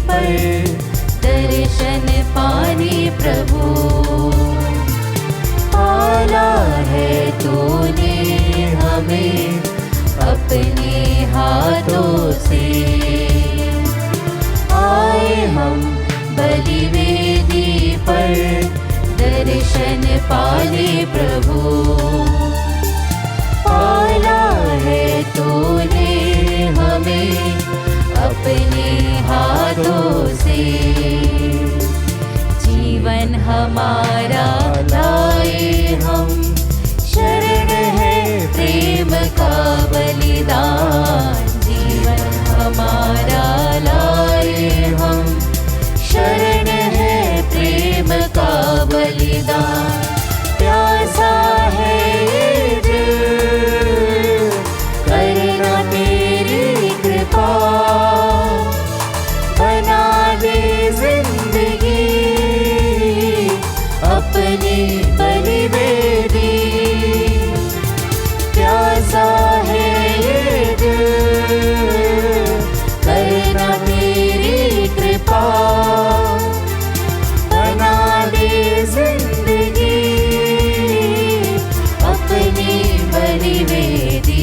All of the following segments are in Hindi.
पर दर्शन पाने प्रभु। पाला है तूने हमें अपने हाथों से, आए हम बलिवेदी पर दर्शन पाने प्रभु। पाला है तूने हमें अपने हाथों से, जीवन हमारा लाए हम, शरण है प्रेम का बलिदान। जीवन हमारा लाए हम, शरण है प्रेम का बलिदान। प्यासा है ये दिल, करना तेरी कृपा, बना दे जिंदगी अपनी बलिवेदी। प्यासा है ये दिल, करना तेरी कृपा, बना दे जिंदगी अपनी बलिवेदी।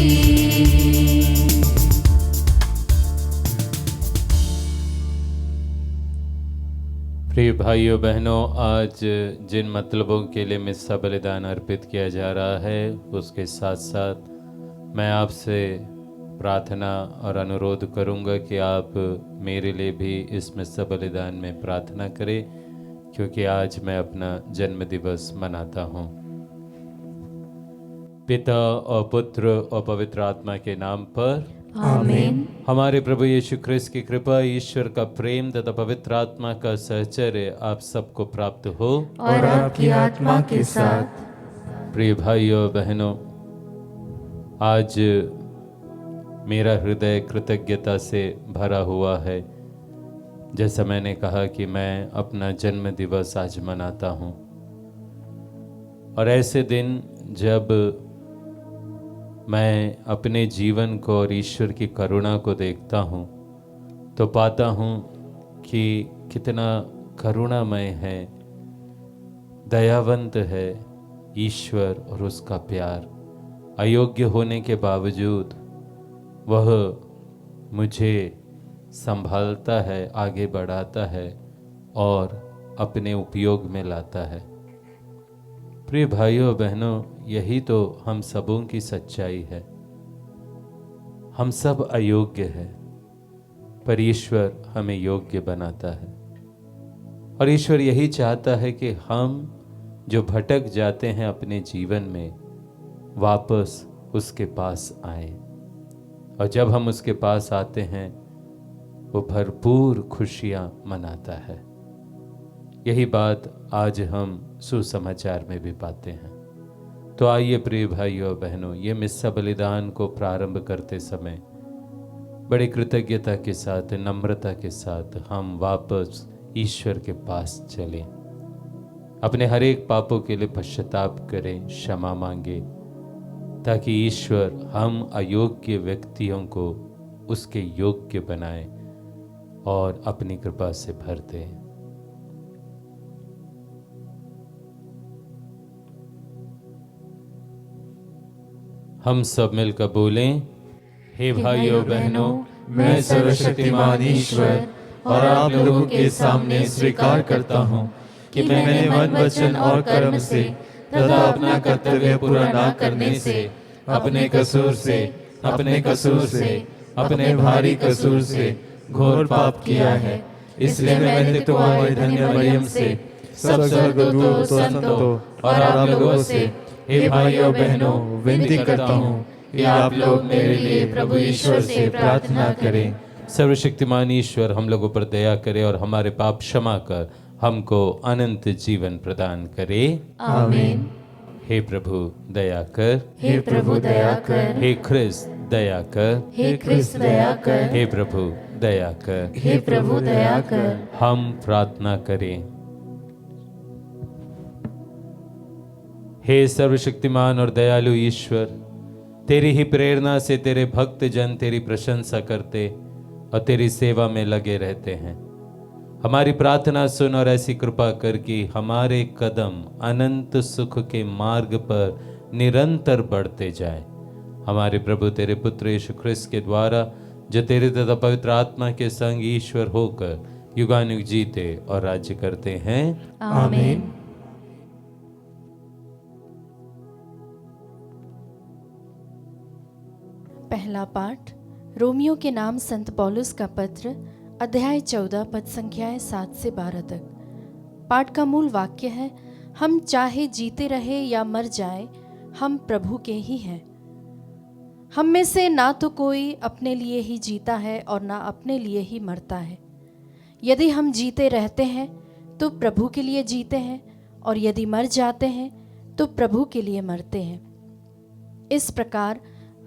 प्रिय भाइयों बहनों, आज जिन मतलबों के लिए मिस्सा बलिदान अर्पित किया जा रहा है, उसके साथ साथ मैं आपसे प्रार्थना और अनुरोध करूंगा कि आप मेरे लिए भी इस मिस्सा बलिदान में प्रार्थना करें, क्योंकि आज मैं अपना जन्म दिवस मनाता हूँ। पिता और पुत्र और पवित्र आत्मा के नाम पर आमीन। हमारे प्रभु यीशु ख्रिस्त की कृपा, ईश्वर का प्रेम तथा पवित्र आत्मा का सहचर्य आप सबको प्राप्त हो और आपकी आत्मा के साथ। प्रिय भाइयों बहनों, आज मेरा हृदय कृतज्ञता से भरा हुआ है। जैसा मैंने कहा कि मैं अपना जन्म दिवस आज मनाता हूँ, और ऐसे दिन जब मैं अपने जीवन को और ईश्वर की करुणा को देखता हूँ तो पाता हूँ कि कितना करुणामय है, दयावंत है ईश्वर और उसका प्यार। अयोग्य होने के बावजूद वह मुझे संभालता है, आगे बढ़ाता है और अपने उपयोग में लाता है। प्रिय भाइयों बहनों, यही तो हम सबों की सच्चाई है। हम सब अयोग्य हैं, पर ईश्वर हमें योग्य बनाता है। और ईश्वर यही चाहता है कि हम जो भटक जाते हैं अपने जीवन में, वापस उसके पास आएं। और जब हम उसके पास आते हैं, वो भरपूर खुशियां मनाता है। यही बात आज हम सुसमाचार में भी पाते हैं। तो आइए प्रिय भाइयों बहनों, ये मिस्सा बलिदान को प्रारंभ करते समय बड़ी कृतज्ञता के साथ, नम्रता के साथ हम वापस ईश्वर के पास चलें, अपने हर एक पापों के लिए पश्चाताप करें, क्षमा मांगे, ताकि ईश्वर हम अयोग्य व्यक्तियों को उसके योग्य बनाए और अपनी कृपा से भर दें। हम सब मिलकर बोलें, हे भाइयों बहनों, मैं सर्वशक्तिमान ईश्वर और आप लोगों के सामने स्वीकार करता हूँ कि मैंने मन, वचन और कर्म से तथा अपना कर्तव्य पूरा न करने से, अपने कसूर से, अपने भारी कसूर से घोर पाप किया है। इसलिए मैं तुम्हारी धन्य मरियम से, सब स्वर्गदूतों, संतों और आप लोगों से, हे भाइयों बहनों, विनती करता हूँ कि आप लोग मेरे लिए प्रभु ईश्वर से प्रार्थना करें। सर्वशक्तिमान ईश्वर हम लोगों पर दया करे और हमारे पाप क्षमा कर हमको अनंत जीवन प्रदान करे। आमीन। हे प्रभु दया कर, हे प्रभु दया कर, हे ख्रिस्त दया कर, हे ख्रिस्त दया कर, हे प्रभु दया कर। हे प्रभु दया कर। हम प्रार्थना करें। हे सर्वशक्तिमान और दयालु ईश्वर, तेरी ही प्रेरणा से तेरे भक्त जन तेरी प्रशंसा करते और तेरी सेवा में लगे रहते हैं। हमारी प्रार्थना सुन और ऐसी कृपा कर कि हमारे कदम अनंत सुख के मार्ग पर निरंतर बढ़ते जाए। हमारे प्रभु तेरे पुत्र यीशु ख्रिस्त के द्वारा, जो तेरे तथा पवित्र आत्मा के संग ईश्वर होकर युगानुग जीते और राज्य करते हैं। आमीन। पहला पाठ रोमियो के नाम संत पौलुस का पत्र, अध्याय 14 पद संख्याएं 7 से 12 तक। पाठ का मूल वाक्य है, हम चाहे जीते रहे या मर जाए, हम प्रभु के ही हैं। हम में से ना तो कोई अपने लिए ही जीता है और ना अपने लिए ही मरता है। यदि हम जीते रहते हैं तो प्रभु के लिए जीते हैं, और यदि मर जाते हैं तो प्रभु के लिए मरते हैं। इस प्रकार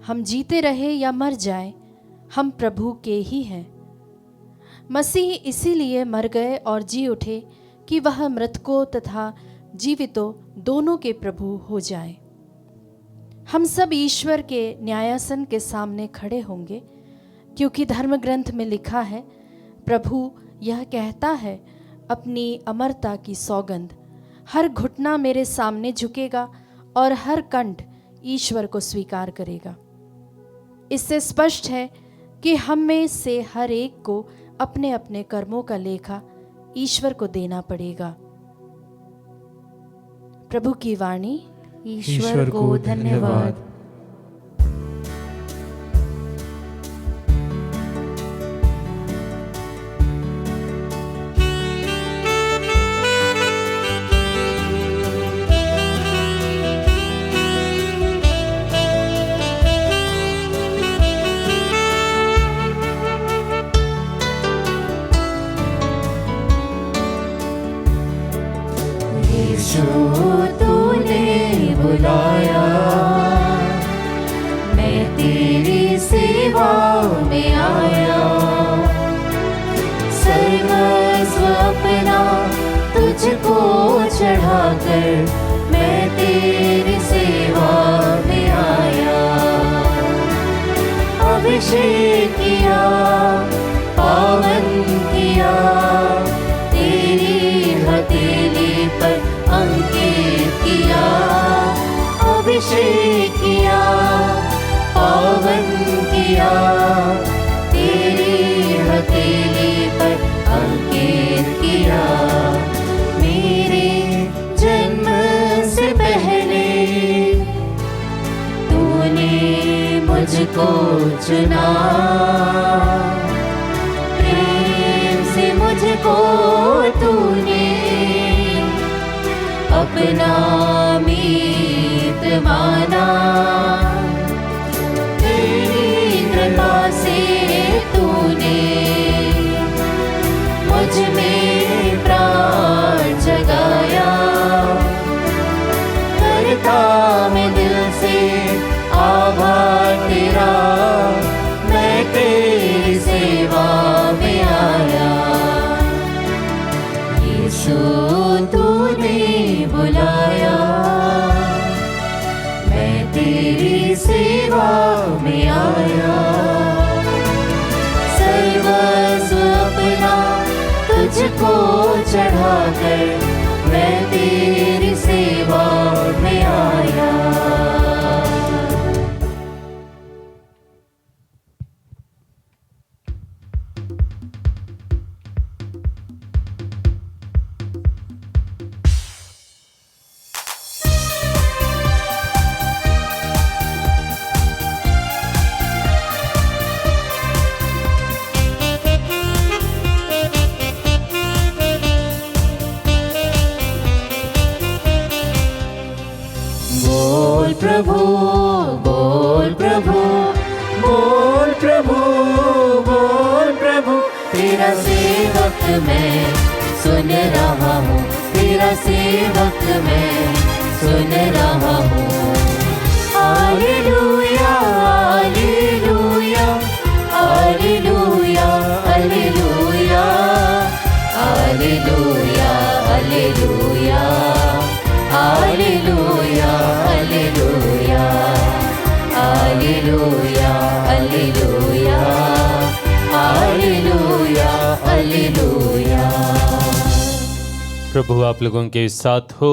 हम जीते रहे या मर जाएं, हम प्रभु के ही हैं। मसीह इसीलिए मर गए और जी उठे कि वह मृतकों तथा जीवितों दोनों के प्रभु हो जाए। हम सब ईश्वर के न्यायासन के सामने खड़े होंगे, क्योंकि धर्म ग्रंथ में लिखा है, प्रभु यह कहता है, अपनी अमरता की सौगंध, हर घुटना मेरे सामने झुकेगा और हर कंठ ईश्वर को स्वीकार करेगा। इससे स्पष्ट है कि हम में से हर एक को अपने अपने कर्मों का लेखा ईश्वर को देना पड़ेगा। प्रभु की वाणी। ईश्वर को धन्यवाद। तूने बुलाया, मैं तेरी सेवा में आया। सर्वस्व अपना तुझको चढ़ाकर मैं तेरी सेवा में आया। अभिषेक किया, पावन किया, तेरी हथेली पर अंकित किया। अभिषेक किया, पावन किया, तेरी हथेली पर अंकित किया। मेरे जन्म से पहले तूने मुझको चुना, प्रेम से मुझको तूने अपना मीत माना। तेरी कृपा से तूने मुझ में प्राण जगाया। करता मैं दिल से आभार तेरा, मैं तेरी सेवा में आया। यीशु तूने बुलाया, मैं तेरी सेवा में आया। सर्वस्व अपना तुझको चढ़ाकर मैं तेरी सेवा में आया। प्रभु बोल, प्रभु बोल, प्रभु बोल, प्रभु तेरा सेवक मैं सुन रहा हूँ, तेरा सेवक मैं सुन रहा हूँ। Hallelujah hallelujah hallelujah hallelujah hallelujah hallelujah hallelujah hallelujah hallelujah hallelujah प्रभु आप लोगों के साथ हो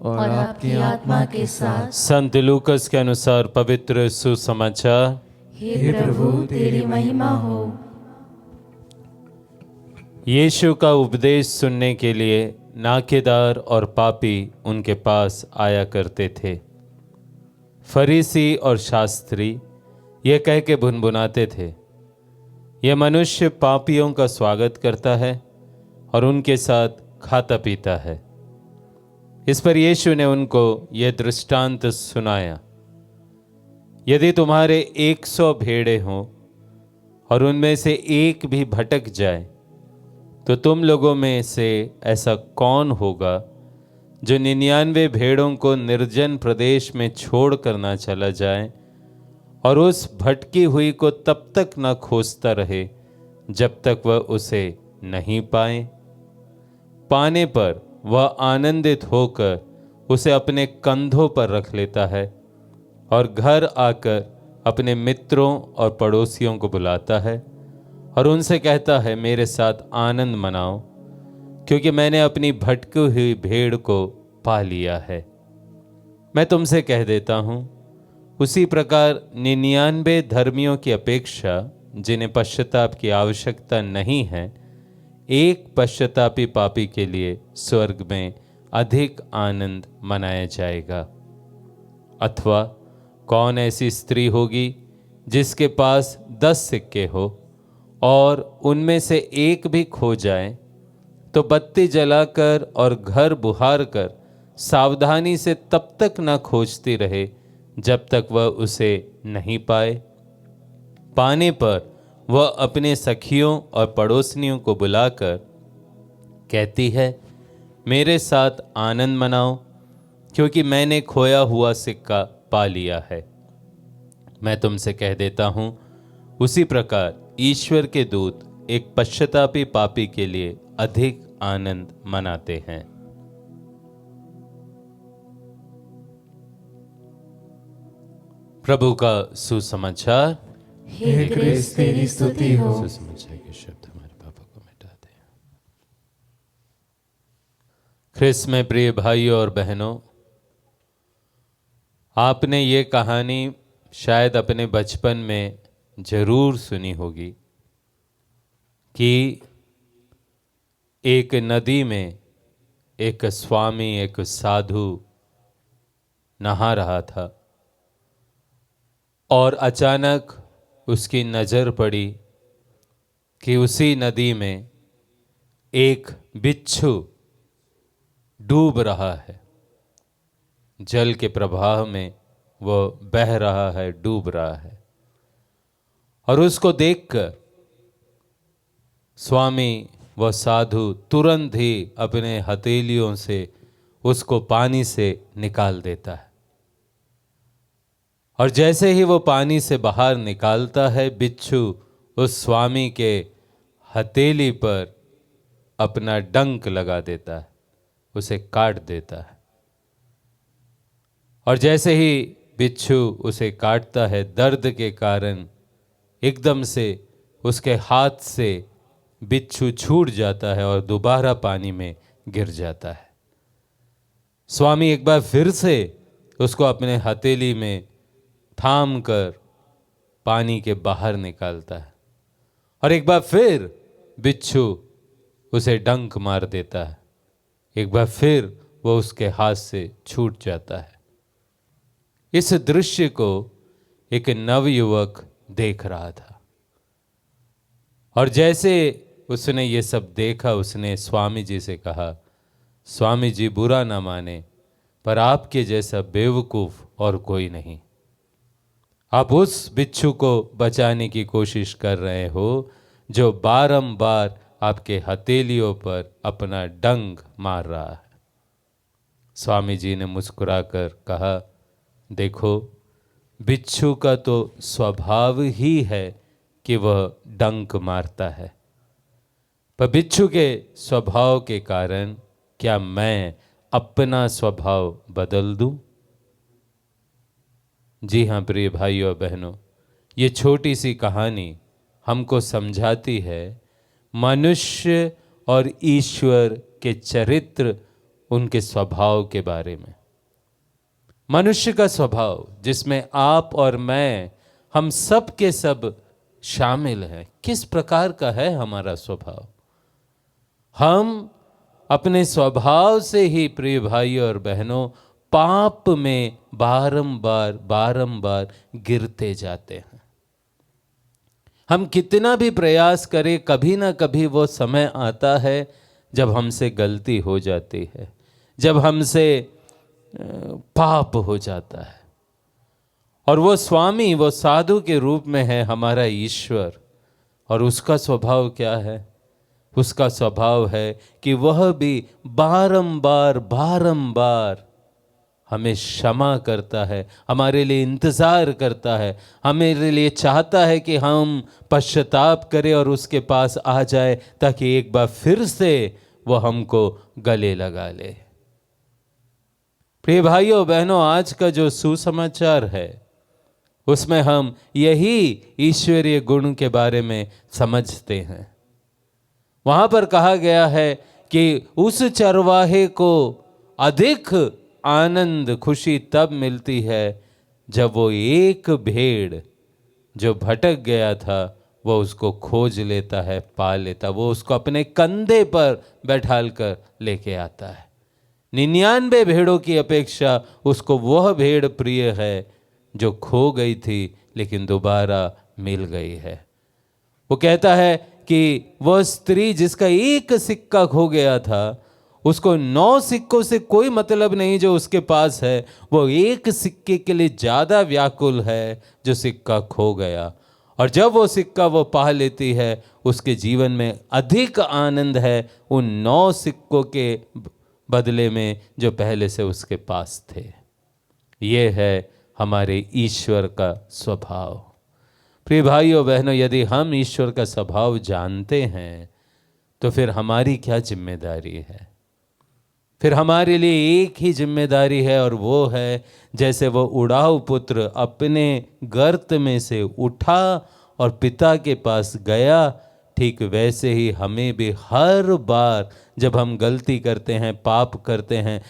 और आपकी आत्मा के साथ। संत लूकस के अनुसार पवित्र सुसमाचार। हे प्रभु तेरी महिमा हो। यीशु का उपदेश सुनने के लिए नाकेदार और पापी उनके पास आया करते थे। फरीसी और शास्त्री ये कह के भुनभुनाते थे, यह मनुष्य पापियों का स्वागत करता है और उनके साथ खाता पीता है। इस पर यीशु ने उनको यह दृष्टांत सुनाया, यदि तुम्हारे 100 भेड़ें हों और उनमें से एक भी भटक जाए, तो तुम लोगों में से ऐसा कौन होगा जो 99 भेड़ों को निर्जन प्रदेश में छोड़ कर ना चला जाए और उस भटकी हुई को तब तक न खोजता रहे जब तक वह उसे नहीं पाए। पाने पर वह आनंदित होकर उसे अपने कंधों पर रख लेता है और घर आकर अपने मित्रों और पड़ोसियों को बुलाता है और उनसे कहता है, मेरे साथ आनंद मनाओ, क्योंकि मैंने अपनी भटकी हुई भेड़ को पा लिया है। मैं तुमसे कह देता हूँ, उसी प्रकार 99 धर्मियों की अपेक्षा जिन्हें पश्चाताप की आवश्यकता नहीं है, एक पश्चातापी पापी के लिए स्वर्ग में अधिक आनंद मनाया जाएगा। अथवा कौन ऐसी स्त्री होगी जिसके पास 10 सिक्के हो और उनमें से एक भी खो जाए, तो बत्ती जलाकर और घर बुहार कर सावधानी से तब तक न खोजती रहे जब तक वह उसे नहीं पाए। पाने पर वह अपने सखियों और पड़ोसनियों को बुलाकर कहती है, मेरे साथ आनंद मनाओ, क्योंकि मैंने खोया हुआ सिक्का पा लिया है। मैं तुमसे कह देता हूँ, उसी प्रकार ईश्वर के दूत एक पश्चातापी पापी के लिए अधिक आनंद मनाते हैं। प्रभु का सुसमाचार। हे क्रिस्त तेरी स्तुति हो। सुसमाचार के शब्द हमारे पापों को मिटा दे। ख्रिस्त में प्रिय भाइयों और बहनों, आपने ये कहानी शायद अपने बचपन में जरूर सुनी होगी कि एक नदी में एक स्वामी, एक साधु नहा रहा था और अचानक उसकी नज़र पड़ी कि उसी नदी में एक बिच्छू डूब रहा है। जल के प्रवाह में वो बह रहा है, डूब रहा है। और उसको देखकर स्वामी व साधु तुरंत ही अपने हथेलियों से उसको पानी से निकाल देता है। और जैसे ही वो पानी से बाहर निकालता है, बिच्छू उस स्वामी के हथेली पर अपना डंक लगा देता है, उसे काट देता है। और जैसे ही बिच्छू उसे काटता है, दर्द के कारण एकदम से उसके हाथ से बिच्छू छूट जाता है और दोबारा पानी में गिर जाता है। स्वामी एक बार फिर से उसको अपने हथेली में थाम कर पानी के बाहर निकालता है और एक बार फिर बिच्छू उसे डंक मार देता है। एक बार फिर वो उसके हाथ से छूट जाता है। इस दृश्य को एक नवयुवक देख रहा था और जैसे उसने ये सब देखा, उसने स्वामी जी से कहा, स्वामी जी बुरा ना माने, पर आपके जैसा बेवकूफ और कोई नहीं। आप उस बिच्छू को बचाने की कोशिश कर रहे हो जो बारंबार आपके हथेलियों पर अपना डंक मार रहा है। स्वामी जी ने मुस्कुराकर कहा, देखो, बिच्छू का तो स्वभाव ही है कि वह डंक मारता है, पर बिच्छू के स्वभाव के कारण क्या मैं अपना स्वभाव बदल दूं? जी हाँ प्रिय भाइयों और बहनों, ये छोटी सी कहानी हमको समझाती है मनुष्य और ईश्वर के चरित्र, उनके स्वभाव के बारे में। मनुष्य का स्वभाव जिसमें आप और मैं, हम सब के सब शामिल हैं, किस प्रकार का है हमारा स्वभाव। हम अपने स्वभाव से ही प्रिय भाइयों और बहनों पाप में बारंबार गिरते जाते हैं। हम कितना भी प्रयास करें, कभी ना कभी वो समय आता है जब हमसे गलती हो जाती है, जब हमसे पाप हो जाता है। और वो स्वामी, वो साधु के रूप में है हमारा ईश्वर। और उसका स्वभाव क्या है? उसका स्वभाव है कि वह भी बारंबार हमें क्षमा करता है, हमारे लिए इंतज़ार करता है, हमारे लिए चाहता है कि हम पश्चाताप करें और उसके पास आ जाए, ताकि एक बार फिर से वो हमको गले लगा ले। प्रिय भाइयों बहनों, आज का जो सुसमाचार है उसमें हम यही ईश्वरीय गुण के बारे में समझते हैं। वहां पर कहा गया है कि उस चरवाहे को अधिक आनंद, खुशी तब मिलती है जब वो एक भेड़ जो भटक गया था वो उसको खोज लेता है, पा लेता, वो उसको अपने कंधे पर बैठाल कर लेके आता है। 99 भेड़ों की अपेक्षा उसको वह भेड़ प्रिय है जो खो गई थी लेकिन दोबारा मिल गई है। वो कहता है कि वह स्त्री जिसका एक सिक्का खो गया था, उसको 9 सिक्कों से कोई मतलब नहीं जो उसके पास है, वो एक सिक्के के लिए ज़्यादा व्याकुल है जो सिक्का खो गया। और जब वो सिक्का वो पा लेती है, उसके जीवन में अधिक आनंद है उन 9 सिक्कों के बदले में जो पहले से उसके पास थे। ये है हमारे ईश्वर का स्वभाव। प्रिय भाइयों बहनों, यदि हम ईश्वर का स्वभाव जानते हैं तो फिर हमारी क्या जिम्मेदारी है? फिर हमारे लिए एक ही जिम्मेदारी है, और वो है जैसे वो उड़ाऊ पुत्र अपने गर्त में से उठा और पिता के पास गया, ठीक वैसे ही हमें भी हर बार जब हम गलती करते हैं, पाप करते हैं,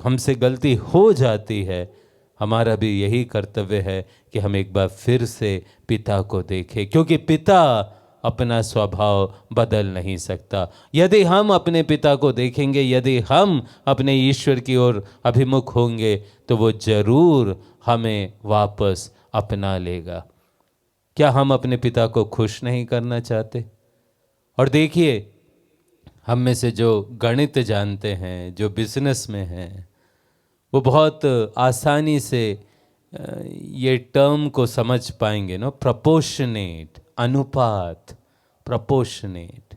हमसे गलती हो जाती है, हमारा भी यही कर्तव्य है कि हम एक बार फिर से पिता को देखें, क्योंकि पिता अपना स्वभाव बदल नहीं सकता। यदि हम अपने पिता को देखेंगे, यदि हम अपने ईश्वर की ओर अभिमुख होंगे, तो वो जरूर हमें वापस अपना लेगा। क्या हम अपने पिता को खुश नहीं करना चाहते? और देखिए, हम में से जो गणित जानते हैं, जो बिजनेस में हैं, वो बहुत आसानी से ये टर्म को समझ पाएंगे ना, प्रोपोर्शनेट, अनुपात, प्रोपोर्शनेट।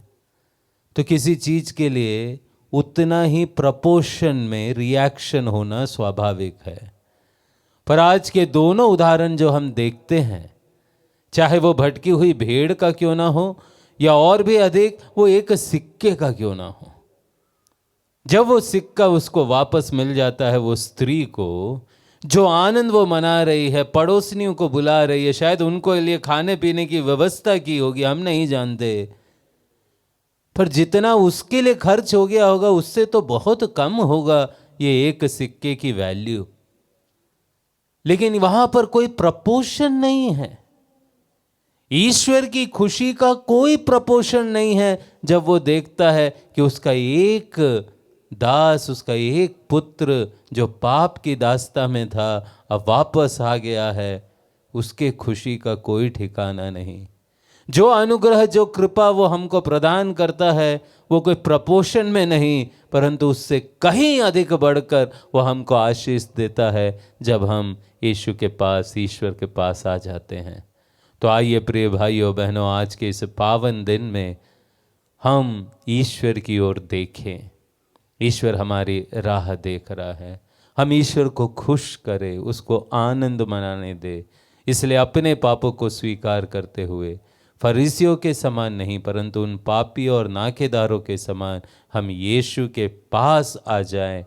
तो किसी चीज के लिए उतना ही प्रोपोर्शन में रिएक्शन होना स्वाभाविक है। पर आज के दोनों उदाहरण जो हम देखते हैं, चाहे वो भटकी हुई भेड़ का क्यों ना हो, या और भी अधिक वो एक सिक्के का क्यों ना हो, जब वो सिक्का उसको वापस मिल जाता है, वो स्त्री को जो आनंद वो मना रही है, पड़ोसनियों को बुला रही है, शायद उनको लिए खाने पीने की व्यवस्था की होगी, हम नहीं जानते, पर जितना उसके लिए खर्च हो गया होगा उससे तो बहुत कम होगा ये एक सिक्के की वैल्यू। लेकिन वहां पर कोई प्रपोर्शन नहीं है, ईश्वर की खुशी का कोई प्रपोर्शन नहीं है जब वो देखता है कि उसका एक दास, उसका एक पुत्र जो पाप की दास्ता में था, अब वापस आ गया है। उसके खुशी का कोई ठिकाना नहीं। जो अनुग्रह, जो कृपा वो हमको प्रदान करता है, वो कोई प्रपोर्शन में नहीं, परंतु उससे कहीं अधिक बढ़कर वो हमको आशीष देता है जब हम यीशु के पास, ईश्वर के पास आ जाते हैं। तो आइए प्रिय भाइयों बहनों, आज के इस पावन दिन में हम ईश्वर की ओर देखें। ईश्वर हमारी राह देख रहा है, हम ईश्वर को खुश करें, उसको आनंद मनाने दे। इसलिए अपने पापों को स्वीकार करते हुए फरीसियों के समान नहीं, परंतु उन पापियों और नाकेदारों के समान हम यीशु के पास आ जाएं।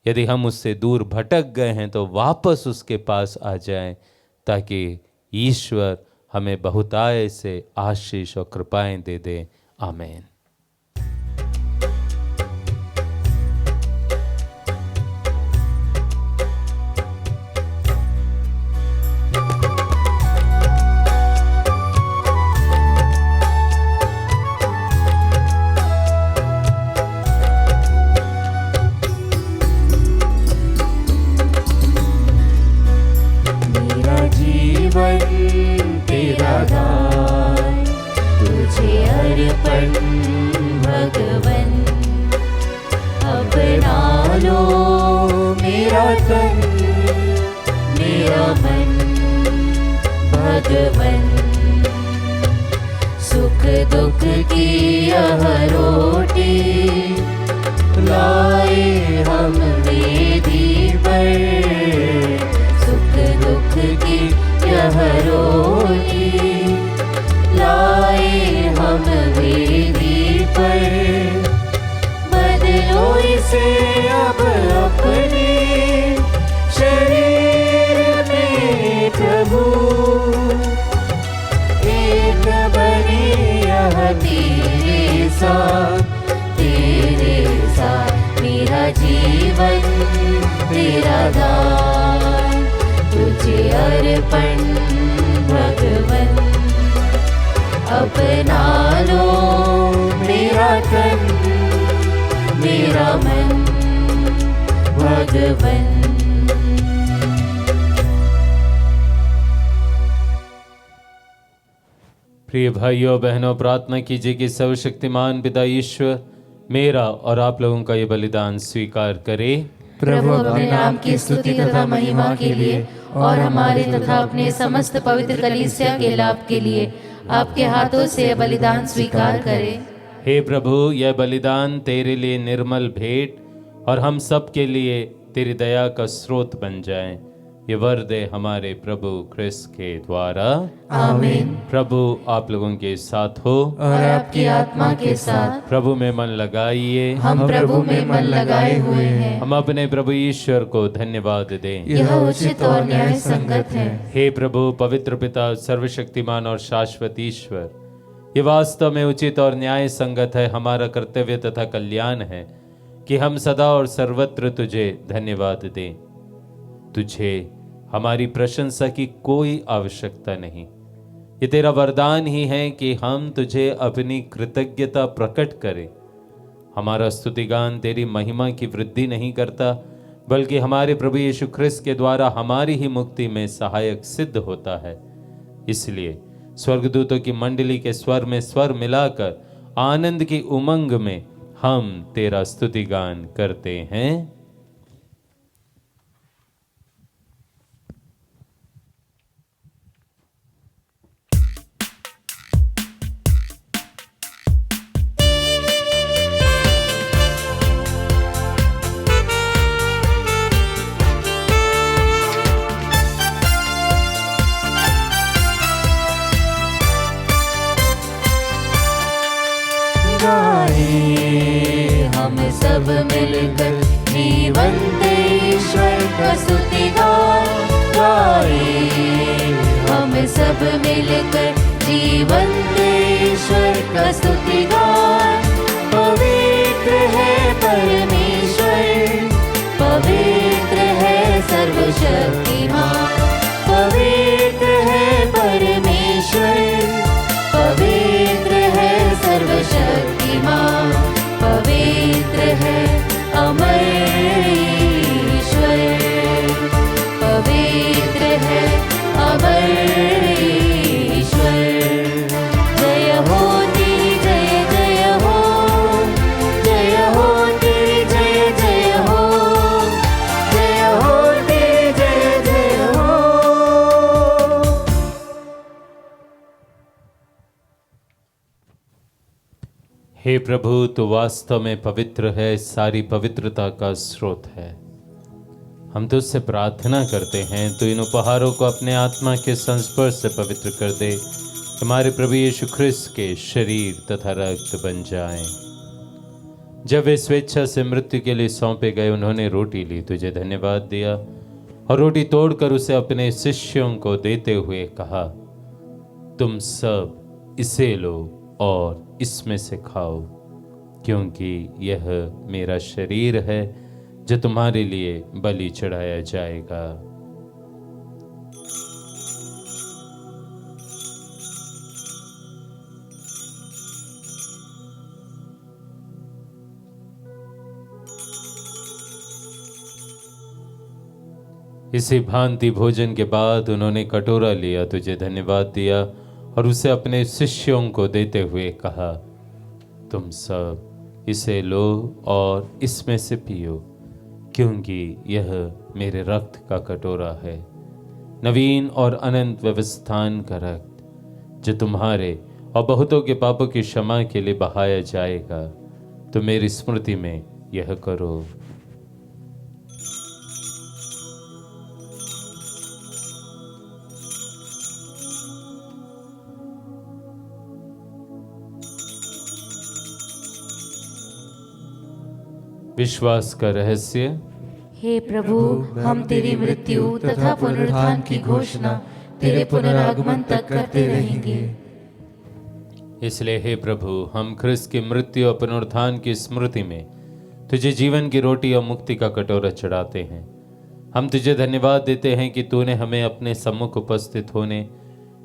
यदि हम उससे दूर भटक गए हैं तो वापस उसके पास आ जाएं, ताकि ईश्वर हमें बहुतायत से आशीष और कृपाएं दे दे। आमीन। अर्पण भगवन। अपना लो मेरा तन मेरा मन भगवन। सुख दुख की यह रोटी लाए हम वेदी पर। सुख दुख की यह रोटी लाए हम वेदी पर। बदलो इसे अब अपने शरीर में प्रभु। एक बने यह तेरे साथ मेरा जीवन तेरा दान तुझे अर्पण भगवन। अपना लो मेरा तन मेरा मन भगवन। प्रिय भाइयों बहनों, प्रार्थना कीजिए कि सर्वशक्तिमान पिता ईश्वर मेरा और आप लोगों का ये बलिदान स्वीकार करे। प्रभु अपने नाम की स्तुति तथा महिमा के लिए और हमारे तथा अपने समस्त पवित्र कलीसिया के लाभ के लिए आपके हाथों से यह बलिदान स्वीकार करे। हे प्रभु, यह बलिदान तेरे लिए निर्मल भेंट और हम सब के लिए तेरी दया का स्रोत बन जाए। ये वर दे हमारे प्रभु क्रिस्त के द्वारा। आमीन। प्रभु आप लोगों के साथ हो और आपकी आत्मा के साथ। प्रभु में मन लगाइए। हम प्रभु में मन लगाए हुए हैं। हम अपने प्रभु ईश्वर को धन्यवाद दें। यह उचित और न्याय संगत है। हे प्रभु पवित्र पिता सर्वशक्तिमान और शाश्वत ईश्वर, ये वास्तव में उचित और न्याय संगत है, हमारा कर्तव्य तथा कल्याण है कि हम सदा और सर्वत्र तुझे धन्यवाद दें। तुझे हमारी प्रशंसा की कोई आवश्यकता नहीं। ये तेरा वरदान ही है कि हम तुझे अपनी कृतज्ञता प्रकट करें। हमारा स्तुतिगान तेरी महिमा की वृद्धि नहीं करता, बल्कि हमारे प्रभु यीशु ख्रिस्त के द्वारा हमारी ही मुक्ति में सहायक सिद्ध होता है। इसलिए स्वर्गदूतों की मंडली के स्वर में स्वर मिलाकर आनंद की उमंग में हम तेरा स्तुतिगान करते हैं। हम सब मिलकर जीवंत ईश्वर का स्तुतिगान गाए। हम सब मिलकर जीवंत ईश्वर का स्तुतिगान। पवित्र है परमेश्वर, पवित्र है सर्वशक्तिमान। पवित्र है परमेश्वर, पवित्र है सर्वशक्तिमान। पवित्र है अमर ईश्वर, पवित्र है अमर ईश्वर। जय हो तेरी जय जय हो, जय हो तेरी जय जय हो, जय हो तेरी जय जय हो। हे प्रभु, तू वास्तव में पवित्र है, सारी पवित्रता का स्रोत है। हम तुझसे प्रार्थना करते हैं, तू इन उपहारों को अपने आत्मा के संस्पर्श से पवित्र कर दे, हमारे प्रभु यीशु ख्रिस्त के शरीर तथा रक्त बन जाएं। जब वे स्वेच्छा से मृत्यु के लिए सौंपे गए, उन्होंने रोटी ली, तुझे धन्यवाद दिया और रोटी तोड़कर उसे अपने शिष्यों को देते हुए कहा, तुम सब इसे लो और इसमें से खाओ, क्योंकि यह मेरा शरीर है जो तुम्हारे लिए बलि चढ़ाया जाएगा। इसी भांति भोजन के बाद उन्होंने कटोरा लिया, तुझे धन्यवाद दिया और उसे अपने शिष्यों को देते हुए कहा, तुम सब इसे लो और इसमें से पियो, क्योंकि यह मेरे रक्त का कटोरा है, नवीन और अनंत व्यवस्थान का रक्त, जो तुम्हारे और बहुतों के पापों की क्षमा के लिए बहाया जाएगा। तो मेरी स्मृति में यह करो। विश्वास का रहस्य। हे प्रभु, हम तेरी मृत्यु तथा पुनरुत्थान की घोषणा तेरे पुनरागमन तक करते रहेंगे। इसलिए हे प्रभु, हम ख्रिस्त की मृत्यु और पुनरुत्थान की स्मृति में तुझे जीवन की रोटी और मुक्ति का कटोरा चढ़ाते हैं। हम तुझे धन्यवाद देते हैं कि तूने हमें अपने सम्मुख उपस्थित होने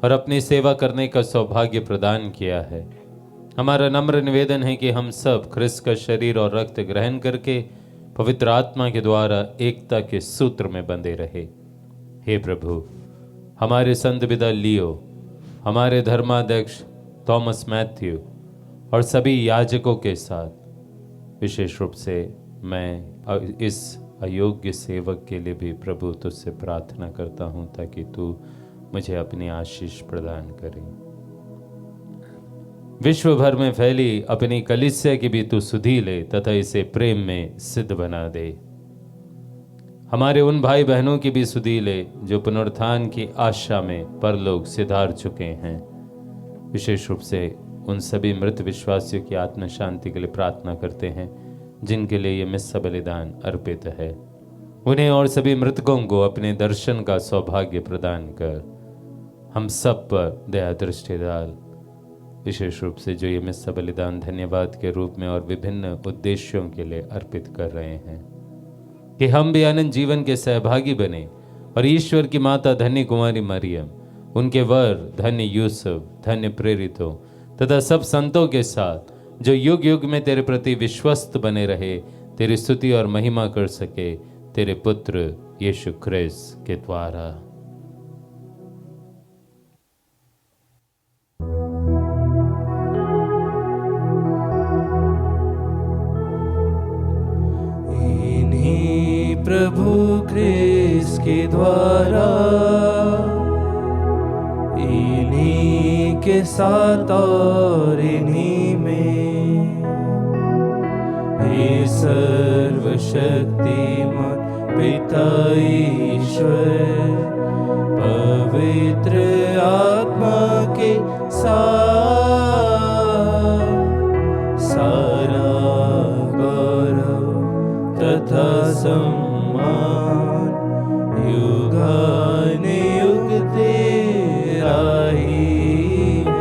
और अपनी सेवा करने का सौभाग्य प्रदान किया है। हमारा नम्र निवेदन है कि हम सब ख्रिस्त का शरीर और रक्त ग्रहण करके पवित्र आत्मा के द्वारा एकता के सूत्र में बंधे रहे। हे प्रभु, हमारे संत पिता लियो, हमारे धर्माध्यक्ष थॉमस मैथ्यू और सभी याजकों के साथ विशेष रूप से मैं इस अयोग्य सेवक के लिए भी प्रभु तुझसे प्रार्थना करता हूं, ताकि तू मुझे अपनी आशीष प्रदान करे। विश्व भर में फैली अपनी कलीसिया की भी तू सुधि ले तथा इसे प्रेम में सिद्ध बना दे। हमारे उन भाई बहनों की भी सुधि ले जो पुनरुत्थान की आशा में परलोक सिधार चुके हैं। विशेष रूप से उन सभी मृत विश्वासियों की आत्म शांति के लिए प्रार्थना करते हैं जिनके लिए ये मिस्सा बलिदान अर्पित है। उन्हें और सभी मृतकों को अपने दर्शन का सौभाग्य प्रदान कर हम सब पर दया दृष्टि डाल। विशेष रूप से जो ये मिस्सा बलिदान धन्यवाद के रूप में और विभिन्न उद्देश्यों के लिए अर्पित कर रहे हैं, कि हम भी अनंत जीवन के सहभागी बने और ईश्वर की माता धन्य कुमारी मरियम, उनके वर धन्य यूसुफ, धन्य प्रेरितों तथा सब संतों के साथ जो युग युग में तेरे प्रति विश्वस्त बने रहे, तेरी स्तुति और महिमा कर सके तेरे पुत्र यीशु ख्रिस्त के द्वारा। प्रभु ख्रिस्त के द्वारा, इन्हीं के साथ और इन्हीं में, हे सर्वशक्तिमान पिता ईश्वर, पवित्र आत्मा के साथ सारा गौरव तथा युगानुयुग तेरा ही है।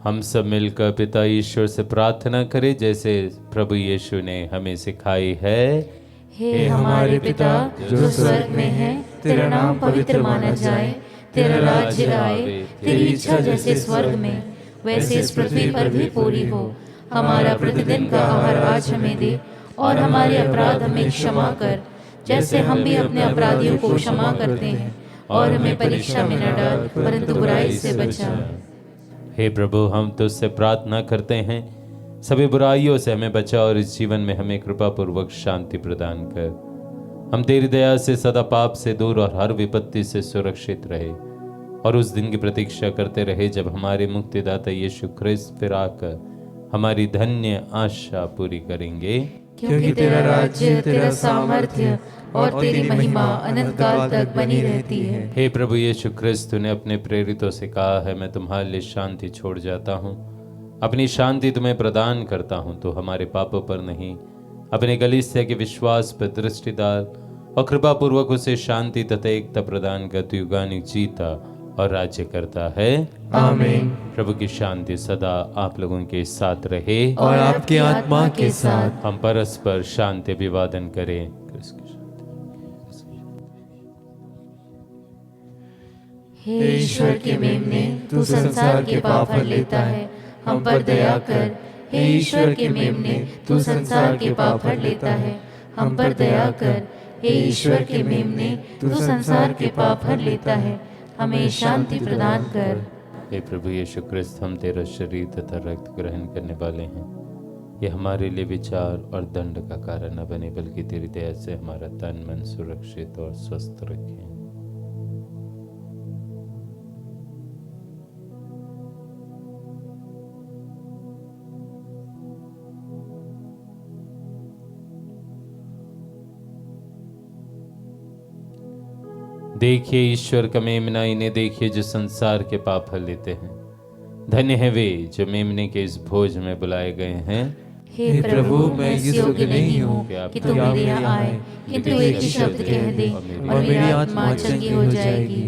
हम सब मिलकर पिता ईश्वर से प्रार्थना करें जैसे प्रभु यीशु ने हमें सिखाई है। हे हमारे पिता जो स्वर्ग में है, तेरा नाम पवित्र माना जाए, तेरा राज्य आए, तेरी इच्छा जैसे स्वर्ग में वैसे इस पृथ्वी पर भी पूरी हो। हमारा प्रतिदिन का आहार आज हमें दे, और हमारे अपराध हमें क्षमा कर जैसे हम भी अपने अपराधियों को क्षमा करते हैं, और हमें परीक्षा में न डाल परंतु बुराई से बचा। हे प्रभु, हम तुझसे प्रार्थना करते हैं सभी बुराइयों से हमें बचा और इस जीवन में हमें कृपा पूर्वक शांति प्रदान कर। हम तेरी दया से सदा पाप से दूर और हर विपत्ति से सुरक्षित रहे, और उस दिन की प्रतीक्षा करते रहे जब हमारे मुक्तिदाता यीशु ख्रिस्त फिर आकर हमारी धन्य आशा पूरी करेंगे। क्योंकि तेरा राज्य, तेरा सामर्थ्य और तेरी महिमा अनंत काल तक बनी रहती है। हे प्रभु यीशु ख्रिस्त, तूने अपने प्रेरितों से कहा है, मैं तुम्हारे लिए शांति छोड़ जाता हूँ, अपनी शांति तुम्हें प्रदान करता हूँ। तो हमारे पापों पर नहीं, अपने कलीसिया के विश्वास पर दृष्टि डाल और कृपा पूर्वक उसे शांति तथा एकता प्रदान कर युगानुयुग जीता और राज्य करता है। आमीन। प्रभु की शांति सदा आप लोगों के साथ रहे और आपकी आत्मा के साथ। हम परस्पर शांति अभिवादन करें। हे ईश्वर के मेमने, तू संसार के पाप हर लेता है, हम पर दया कर। हे ईश्वर के मेमने, तू संसार के पाप हर लेता है, हम पर दया कर। हे ईश्वर के मेमने, तू संसार के पाप हर लेता है, हमें शांति प्रदान कर। हे प्रभु यीशु क्रिस्त, हम तेरा शरीर तथा रक्त ग्रहण करने वाले हैं। ये हमारे लिए विचार और दंड का कारण न बने, बल्कि तेरी दया से हमारा तन मन सुरक्षित और स्वस्थ रखें। देखिए ईश्वर का मेमना, इन्हें देखिए जो संसार के पाप हर लेते हैं। धन्य है वे जो मेमने के इस भोज में बुलाए गए हैं। हे प्रभु, मैं इस योग्य नहीं हूँ कि तुम मेरे यहाँ आए, किंतु एक ही शब्द कह दे और मेरी आत्मा चंगी हो जाएगी।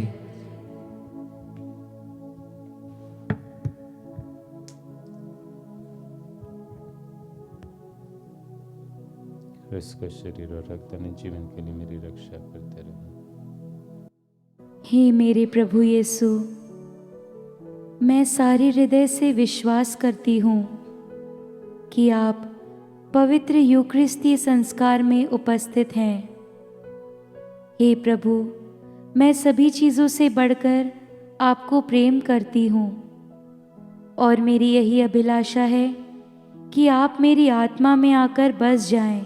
क्रिस्त का शरीर और रक्त ने जीवन के लिए मेरी रक्षा करते रहे। हे मेरे प्रभु यीशु, मैं सारे हृदय से विश्वास करती हूँ कि आप पवित्र यूकरिस्ती संस्कार में उपस्थित हैं। हे प्रभु, मैं सभी चीज़ों से बढ़कर आपको प्रेम करती हूँ और मेरी यही अभिलाषा है कि आप मेरी आत्मा में आकर बस जाएं,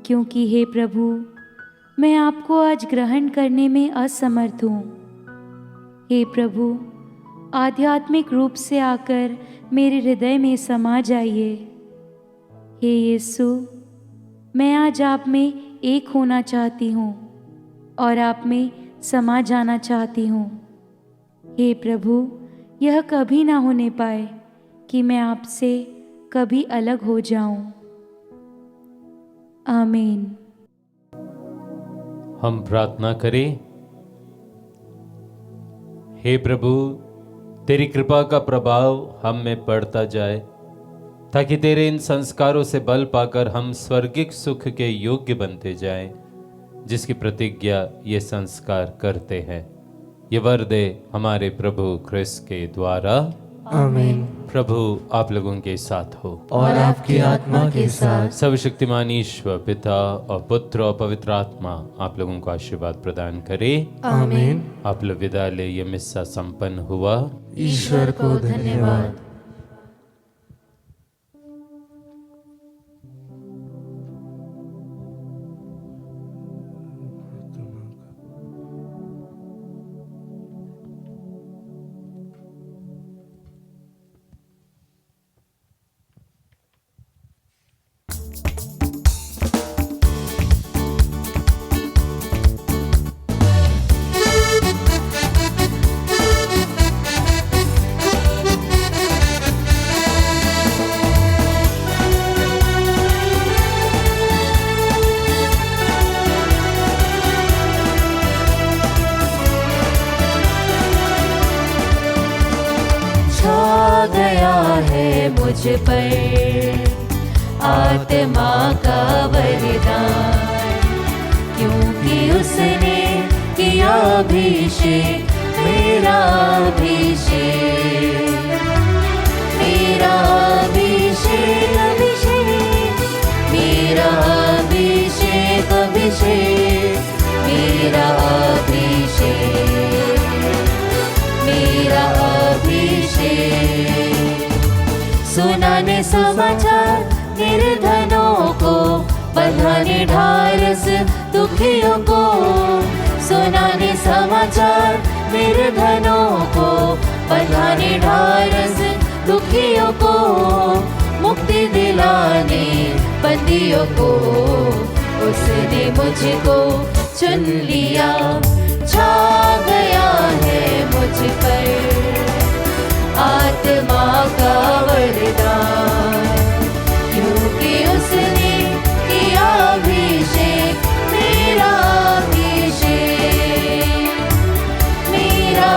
क्योंकि हे प्रभु, मैं आपको आज ग्रहण करने में असमर्थ हूँ। हे प्रभु, आध्यात्मिक रूप से आकर मेरे हृदय में समा जाइए। हे यीशु, मैं आज आप में एक होना चाहती हूँ और आप में समा जाना चाहती हूँ। हे प्रभु, यह कभी ना होने पाए कि मैं आपसे कभी अलग हो जाऊं। आमीन। हम प्रार्थना करें। हे प्रभु, तेरी कृपा का प्रभाव हम में पड़ता जाए, ताकि तेरे इन संस्कारों से बल पाकर हम स्वर्गिक सुख के योग्य बनते जाएं, जिसकी प्रतिज्ञा ये संस्कार करते हैं। ये वर दे हमारे प्रभु क्रिस्त के द्वारा। आमीन। प्रभु आप लोगों के साथ हो और आपकी आत्मा के साथ। सर्वशक्तिमान ईश्वर पिता और पुत्र और पवित्र आत्मा आप लोगों को आशीर्वाद प्रदान करे। आमीन। आप लोग विदा ले, ये मिस्सा संपन्न हुआ। ईश्वर को धन्यवाद। मुझ पर आत्मा का वरदान, क्योंकि उसने किया अभिषेक, मेरा अभिषेक, मेरा अभिषेक, अभिषेक, मेरा अभिषेक, अभिषेक, मेरा अभिषेक, मेरा अभिषेक। सुनाने समाचार निर्धनों को, बंधाने ढारस दुखियों को, सुनाने समाचार निर्धनों को, बंधाने ढारस दुखियों को, मुक्ति दिलाने बंदियों को, उसने मुझको चुन लिया, छा गया है मुझ पर आत्मा का वरदान, क्योंकि उसने किया अभिषेक, मेरा अभिषेक, मेरा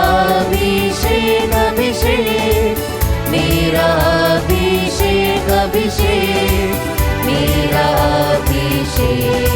मेरा अभिषेक अभिषेक, मेरा अभिषेक।